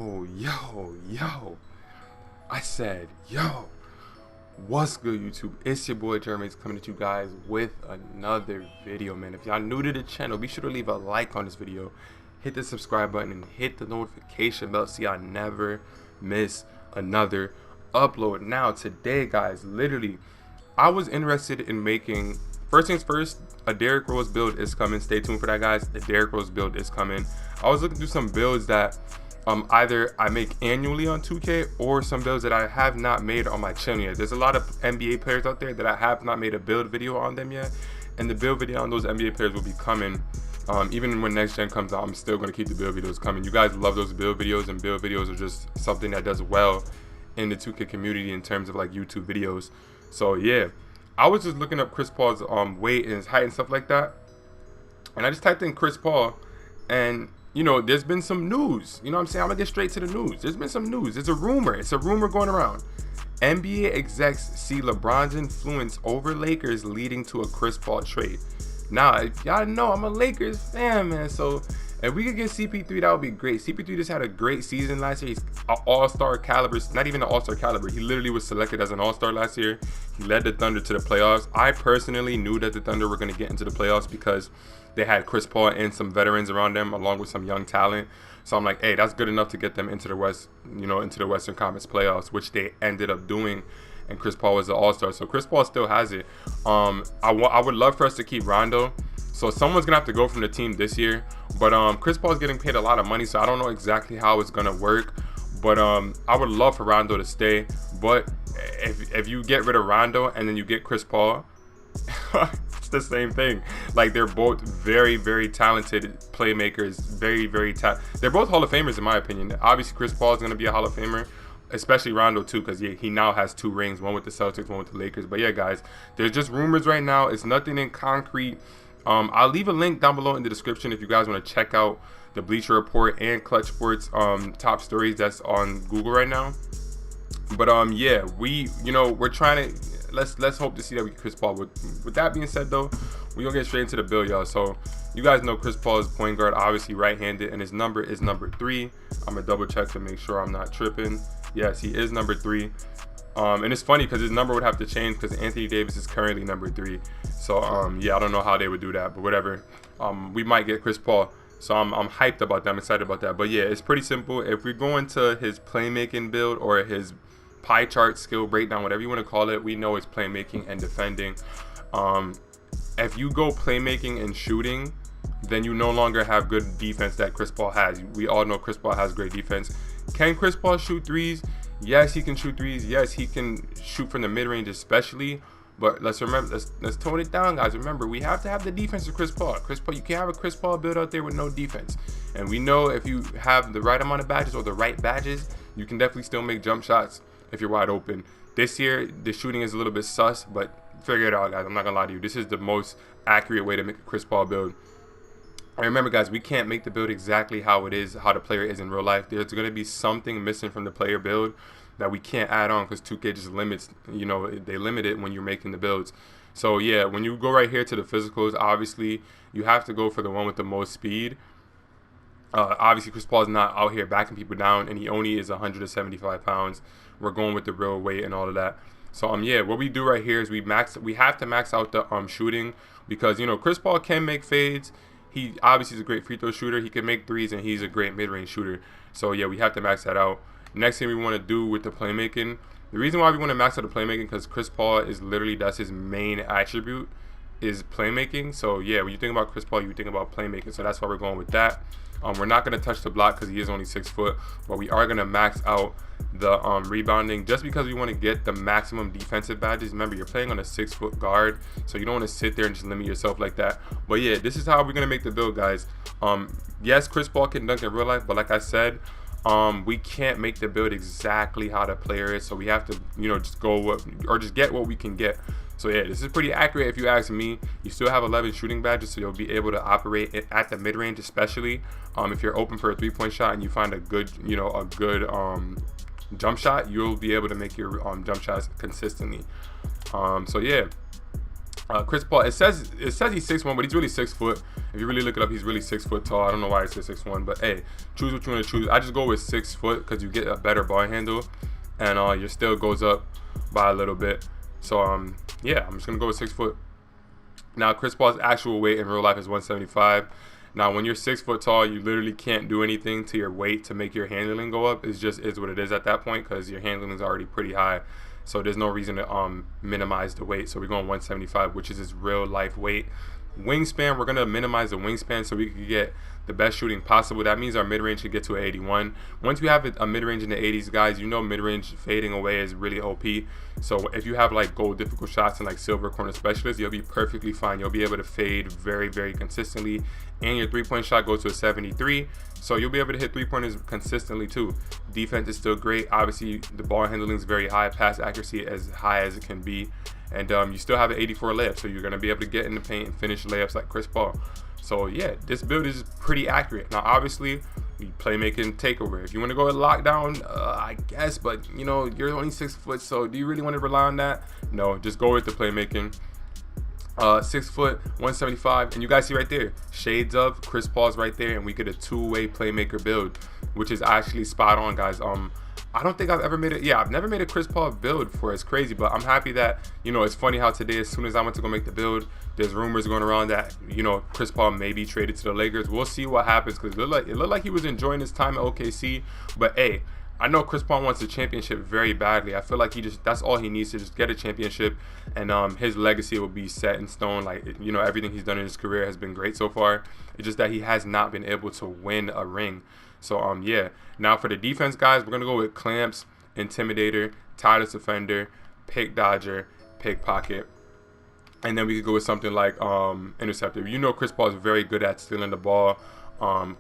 Yo. I said, yo. What's good, YouTube? It's your boy Jeremy coming at you guys with another video, man. If y'all new to the channel, be sure to leave a like on this video, hit the subscribe button, and hit the notification bell so y'all never miss another upload. Now, today, guys, literally, I was interested in making, first things first, a Derrick Rose build is coming. Stay tuned for that, guys. The Derrick Rose build is coming. I was looking through some builds that either I make annually on 2K or some builds that I have not made on my channel yet. There's a lot of NBA players out there that I have not made a build video on them yet, and the build video on those NBA players will be coming. Even when next gen comes out, I'm still going to keep the build videos coming. You guys love those build videos, and build videos are just something that does well in the 2K community in terms of like YouTube videos. So yeah, I was just looking up Chris Paul's weight and his height and stuff like that, and I just typed in Chris Paul, and you know, there's been some news. You know what I'm saying? I'm gonna get straight to the news. There's been some news. It's a rumor. It's a rumor going around. NBA execs see LeBron's influence over Lakers leading to a Chris Paul trade. Now, y'all know I'm a Lakers fan, man. So if we could get CP3, that would be great. CP3 just had a great season last year. He's an all-star caliber. Not even an all-star caliber. He literally was selected as an all-star last year. He led the Thunder to the playoffs. I personally knew that the Thunder were going to get into the playoffs because they had Chris Paul and some veterans around them, along with some young talent. So I'm like, hey, that's good enough to get them into the West, you know, into the Western Conference playoffs, which they ended up doing. And Chris Paul was the All-Star, so Chris Paul still has it. I would love for us to keep Rondo. So someone's gonna have to go from the team this year. But Chris Paul is getting paid a lot of money, so I don't know exactly how it's gonna work. But I would love for Rondo to stay. But if you get rid of Rondo and then you get Chris Paul, it's the same thing. Like, they're both very, very talented playmakers. They're both Hall of Famers in my opinion. Obviously, Chris Paul is gonna be a Hall of Famer, especially Rondo too, because he now has 2 rings, one with the Celtics, one with the Lakers. But yeah, guys, there's just rumors right now. It's nothing in concrete. I'll leave a link down below in the description if you guys want to check out the Bleacher Report and Clutch Sports top stories that's on Google right now. But yeah, we're trying to let's hope to see that we get Chris Paul. With that being said, though, we're gonna get straight into the build, y'all. So you guys know Chris Paul is point guard, obviously right-handed, and his number is number 3. I'm gonna double check to make sure I'm not tripping. Yes, he is number 3. And it's funny because his number would have to change because Anthony Davis is currently number 3. So yeah, I don't know how they would do that, but whatever. We might get Chris Paul. So I'm hyped about that. I'm excited about that. But yeah, it's pretty simple. If we go into his playmaking build or his pie chart skill breakdown, whatever you want to call it, we know it's playmaking and defending. If you go playmaking and shooting, then you no longer have good defense that Chris Paul has. We all know Chris Paul has great defense. Can Chris Paul shoot threes? Yes, he can shoot threes. Yes, he can shoot from the mid-range especially. But let's remember, let's tone it down, guys. Remember, we have to have the defense of Chris Paul. You can't have a Chris Paul build out there with no defense. And we know if you have the right amount of badges or the right badges, you can definitely still make jump shots if you're wide open. This year, the shooting is a little bit sus, but figure it out, guys. I'm not gonna lie to you. This is the most accurate way to make a Chris Paul build. And remember, guys, we can't make the build exactly how it is, how the player is in real life. There's going to be something missing from the player build that we can't add on because 2K just limits, you know, they limit it when you're making the builds. So yeah, when you go right here to the physicals, obviously you have to go for the one with the most speed. Obviously, Chris Paul is not out here backing people down, and he only is 175 pounds. We're going with the real weight and all of that. So yeah, what we do right here is we have to max out the shooting because, you know, Chris Paul can make fades. He obviously is a great free throw shooter. He can make threes, and he's a great mid-range shooter. So yeah, we have to max that out. Next thing we want to do with the playmaking, the reason why we want to max out the playmaking because Chris Paul is literally, that's his main attribute, is playmaking. So yeah, when you think about Chris Paul, you think about playmaking. So that's why we're going with that. We're not going to touch the block because he is only 6 foot, but we are going to max out the rebounding just because we want to get the maximum defensive badges. Remember, you're playing on a 6-foot guard, so you don't want to sit there and just limit yourself like that. But yeah, this is how we're going to make the build, guys. Yes, Chris Paul can dunk in real life, but like I said, we can't make the build exactly how the player is, so we have to, you know, just go or just get what we can get. So yeah, this is pretty accurate if you ask me. You still have 11 shooting badges, so you'll be able to operate it at the mid-range, especially if you're open for a 3-point shot and you find a good, you know, a good jump shot, you'll be able to make your jump shots consistently. So yeah, Chris Paul, it says he's 6'1", but he's really 6 foot. If you really look it up, he's really 6 foot tall. I don't know why it says 6'1", but hey, choose what you want to choose. I just go with 6 foot because you get a better ball handle, and your still goes up by a little bit. So yeah, I'm just gonna go with 6 foot. Now Chris Paul's actual weight in real life is 175. Now when you're 6 foot tall, you literally can't do anything to your weight to make your handling go up. It's just is what it is at that point because your handling is already pretty high. So there's no reason to minimize the weight. So we're going 175, which is his real life weight. Wingspan, we're going to minimize the wingspan so we can get the best shooting possible. That means our mid-range should get to an 81. Once you have a mid-range in the 80s, guys, you know mid-range fading away is really OP. So if you have like gold difficult shots and like silver corner specialist, you'll be perfectly fine. You'll be able to fade very, very consistently. And your three-point shot goes to a 73. So you'll be able to hit three-pointers consistently too. Defense is still great. Obviously, the ball handling is very high. Pass accuracy as high as it can be. And you still have an 84 layup. So you're going to be able to get in the paint and finish layups like Chris Paul. So yeah, this build is pretty accurate. Now obviously, playmaking takeover. If you want to go with lockdown, I guess, but you know, you're only 6 foot, so do you really want to rely on that? No, just go with the playmaking. 6 foot, 175, and you guys see right there, shades of Chris Paul's right there, and we get a two-way playmaker build, which is actually spot on, guys. I don't think I've ever made it. Yeah, I've never made a Chris Paul build before. It's crazy, but I'm happy that, you know, it's funny how today, as soon as I went to go make the build, there's rumors going around that, you know, Chris Paul may be traded to the Lakers. We'll see what happens because it looked like he was enjoying his time at OKC. But hey, I know Chris Paul wants a championship very badly. I feel like that's all he needs to just get a championship, and his legacy will be set in stone. Like, you know, everything he's done in his career has been great so far. It's just that he has not been able to win a ring. So yeah. Now for the defense, guys, we're gonna go with clamps, intimidator, tightest offender, pick dodger, pickpocket, and then we could go with something like interceptor. You know, Chris Paul is very good at stealing the ball.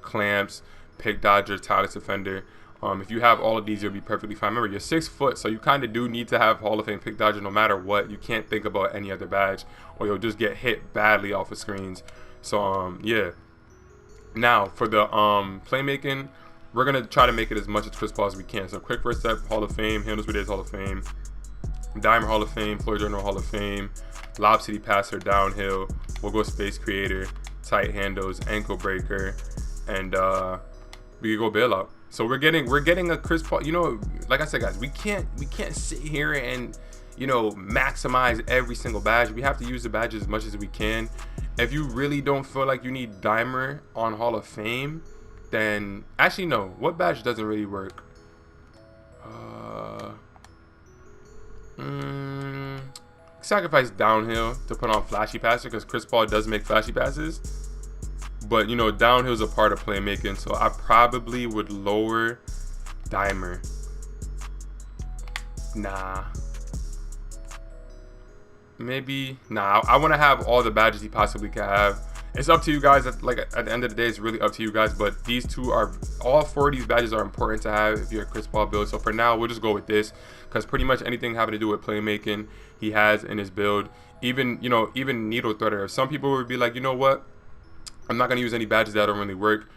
Clamps, pick dodger, tightest offender. If you have all of these, you'll be perfectly fine. Remember, you're 6 foot, so you kind of do need to have Hall of Fame pick dodger no matter what. You can't think about any other badge, or you'll just get hit badly off of screens. So yeah. Now for the playmaking, we're gonna try to make it as much as Chris Paul as we can. So quick first step, Hall of Fame, handles with his Hall of Fame, dimer Hall of Fame, floor general Hall of Fame, lob city passer, downhill. We'll go space creator, tight handles, ankle breaker, and we can go bailout. So we're getting a Chris Paul. You know, like I said, guys, we can't sit here and, you know, maximize every single badge. We have to use the badges as much as we can. If you really don't feel like you need dimer on Hall of Fame, then actually no. What badge doesn't really work? Sacrifice downhill to put on flashy passer because Chris Paul does make flashy passes. But, you know, downhill is a part of playmaking, so I probably would lower dimer. Nah. Maybe. Nah, I want to have all the badges he possibly can have. It's up to you guys. At the end of the day, it's really up to you guys. But these two are, all 4 of these badges are important to have if you're a Chris Paul build. So for now, we'll just go with this because pretty much anything having to do with playmaking, he has in his build. Even, you know, even needle threader. Some people would be like, you know what? I'm not going to use any badges that don't really work.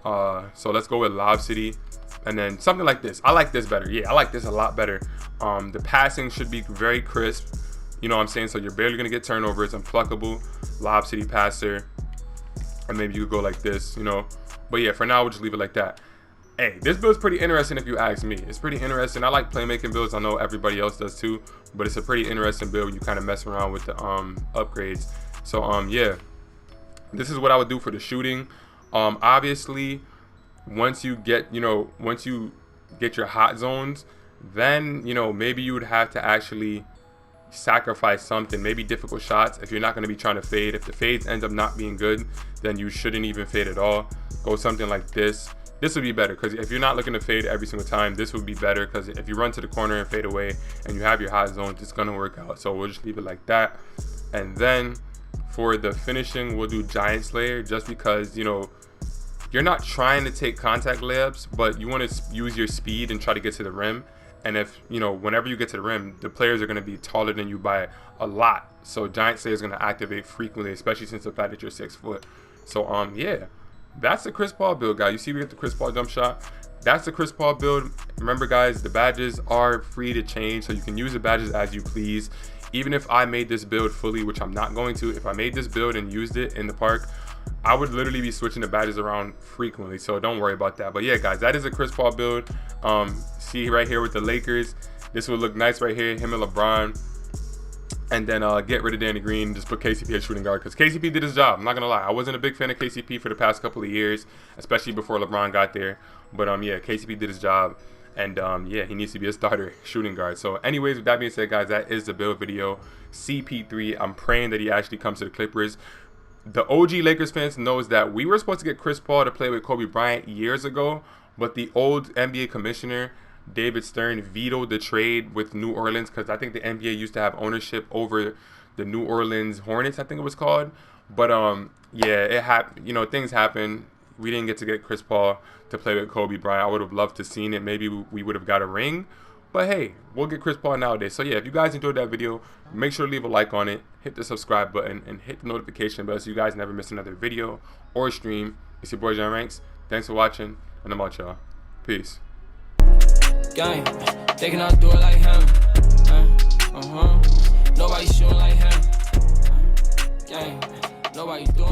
So let's go with Lob City. And then something like this. I like this better. Yeah, I like this a lot better. The passing should be very crisp. You know what I'm saying? So you're barely going to get turnovers. Unpluckable. Lob City passer. And maybe you could go like this, you know. But yeah, for now, we'll just leave it like that. Hey, this build's pretty interesting if you ask me. It's pretty interesting. I like playmaking builds. I know everybody else does too. But it's a pretty interesting build. You kind of mess around with the upgrades. So, yeah. This is what I would do for the shooting. Obviously, once you get your hot zones, then, you know, maybe you would have to actually sacrifice something, maybe difficult shots if you're not going to be trying to fade. If the fades ends up not being good, then you shouldn't even fade at all. Go something like this. This would be better because if you're not looking to fade every single time, this would be better because if you run to the corner and fade away and you have your hot zones, it's going to work out. So we'll just leave it like that. And then for the finishing, we'll do Giant Slayer just because, you know, you're not trying to take contact layups, but you want to use your speed and try to get to the rim. And if, you know, whenever you get to the rim, the players are going to be taller than you by a lot. So Giant Slayer is going to activate frequently, especially since the fact that you're 6 foot. So, yeah, that's the Chris Paul build, guys. You see we get the Chris Paul jump shot. That's the Chris Paul build. Remember, guys, the badges are free to change, so you can use the badges as you please. even if I made this build fully, which I'm not going to, if I made this build and used it in the park, I would literally be switching the badges around frequently, so don't worry about that. But yeah, guys, that is a Chris Paul build. See right here with the Lakers, this would look nice right here, him and LeBron. And then get rid of Danny Green, just put KCP as shooting guard, because KCP did his job. I'm not gonna lie, I wasn't a big fan of KCP for the past couple of years, especially before LeBron got there. But yeah, KCP did his job, and yeah, he needs to be a starter shooting guard. So anyways, with that being said, guys, that is the build video. CP3, I'm praying that he actually comes to the Clippers. The OG Lakers fans knows that we were supposed to get Chris Paul to play with Kobe Bryant years ago, but the old NBA commissioner David Stern vetoed the trade with New Orleans, because I think the NBA used to have ownership over the New Orleans Hornets, I think it was called. But yeah, it happened. You know, things happen. We didn't get to get Chris Paul to play with Kobe Bryant. I would have loved to seen it. Maybe we would have got a ring. But hey, we'll get Chris Paul nowadays. So yeah, if you guys enjoyed that video, make sure to leave a like on it, hit the subscribe button, and hit the notification bell so you guys never miss another video or stream. It's your boy John Ranks. Thanks for watching, and I'm out, y'all. Peace. Gang, they cannot do it like him. Nobody shooting like him. Gang, nobody doing